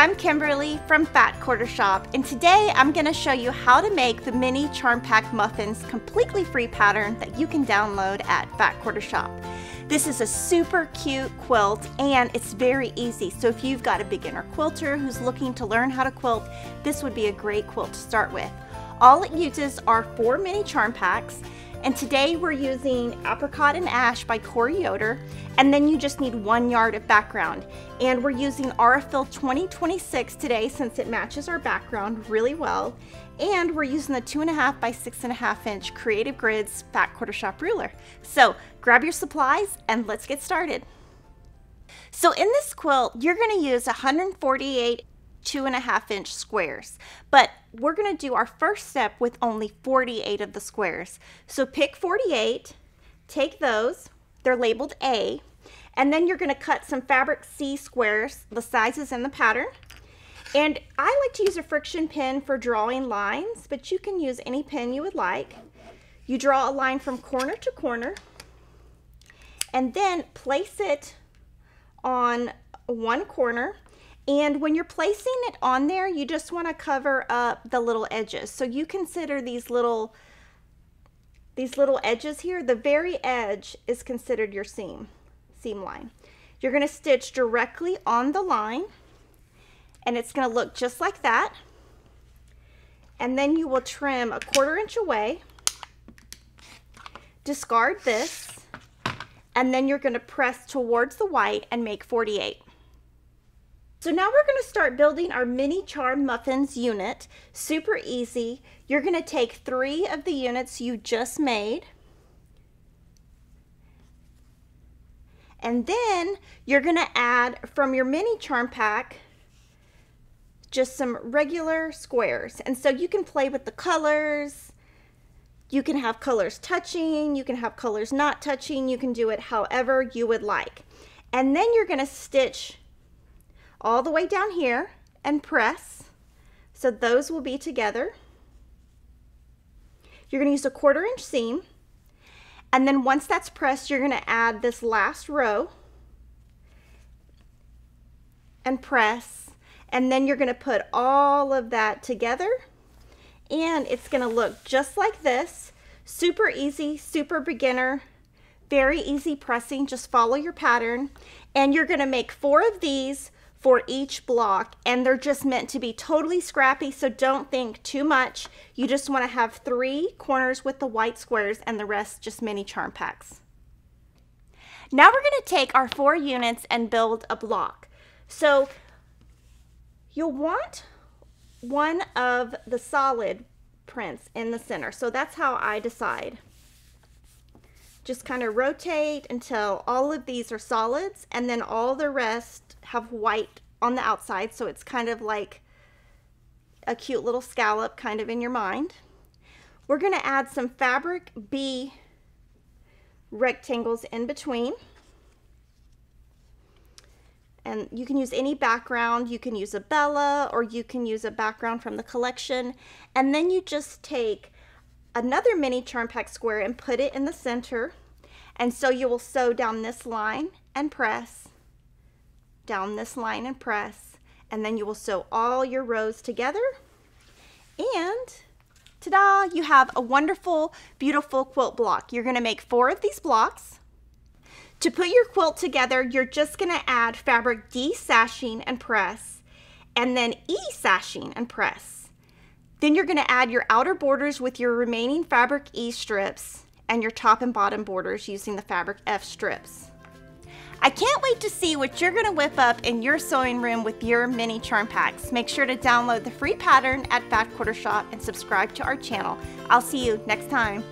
I'm Kimberly from Fat Quarter Shop, and today I'm going to show you how to make the Mini Charm Pack Muffins completely free pattern that you can download at Fat Quarter Shop. This is a super cute quilt and it's very easy, so if you've got a beginner quilter who's looking to learn how to quilt, this would be a great quilt to start with. All it uses are 4 mini charm packs, and today we're using Apricot Ash by Corey Yoder, and then you just need 1 yard of background. And we're using Aurifil 2026 today since it matches our background really well. And we're using the 2.5 by 6.5 inch Creative Grids Fat Quarter Shop ruler. So grab your supplies and let's get started. So in this quilt, you're gonna use 148 2.5 inch squares, but we're going to do our first step with only 48 of the squares. So pick 48, take those, they're labeled A, and then you're going to cut some fabric C squares, the sizes in the pattern. And I like to use a friction pin for drawing lines, but you can use any pin you would like. You draw a line from corner to corner and then place it on one corner. And when you're placing it on there, you just want to cover up the little edges. So you consider these little edges here, the very edge is considered your seam line. You're going to stitch directly on the line, and it's going to look just like that. And then you will trim 1/4 inch away, discard this, and then you're going to press towards the white and make 48. So now we're going to start building our Mini Charm Muffins unit. Super easy. You're going to take 3 of the units you just made. And then you're going to add from your Mini Charm pack just some regular squares. And so you can play with the colors. You can have colors touching. You can have colors not touching. You can do it however you would like. And then you're going to stitch all the way down here and press, so those will be together. You're going to use a 1/4 inch seam, and then once that's pressed, you're going to add this last row and press, and then you're going to put all of that together, and it's going to look just like this. Super easy, super beginner, very easy pressing. Just follow your pattern, and you're going to make 4 of these for each block, and they're just meant to be totally scrappy, so don't think too much. You just want to have 3 corners with the white squares and the rest just mini charm packs. Now we're going to take our 4 units and build a block. So you'll want one of the solid prints in the center, so that's how I decide. Just kind of rotate until all of these are solids, and then all the rest have white on the outside, so it's kind of like a cute little scallop kind of in your mind. We're going to add some fabric B rectangles in between, and you can use any background. You can use a Bella, or you can use a background from the collection, and then you just take another mini charm pack square and put it in the center, and so you will sew down this line and press, down this line and press, and then you will sew all your rows together, and ta-da, you have a wonderful, beautiful quilt block. You're going to make 4 of these blocks. To put your quilt together, you're just going to add fabric D sashing and press, and then E sashing and press. Then you're going to add your outer borders with your remaining fabric E strips and your top and bottom borders using the fabric F strips. I can't wait to see what you're going to whip up in your sewing room with your mini charm packs. Make sure to download the free pattern at Fat Quarter Shop and subscribe to our channel. I'll see you next time.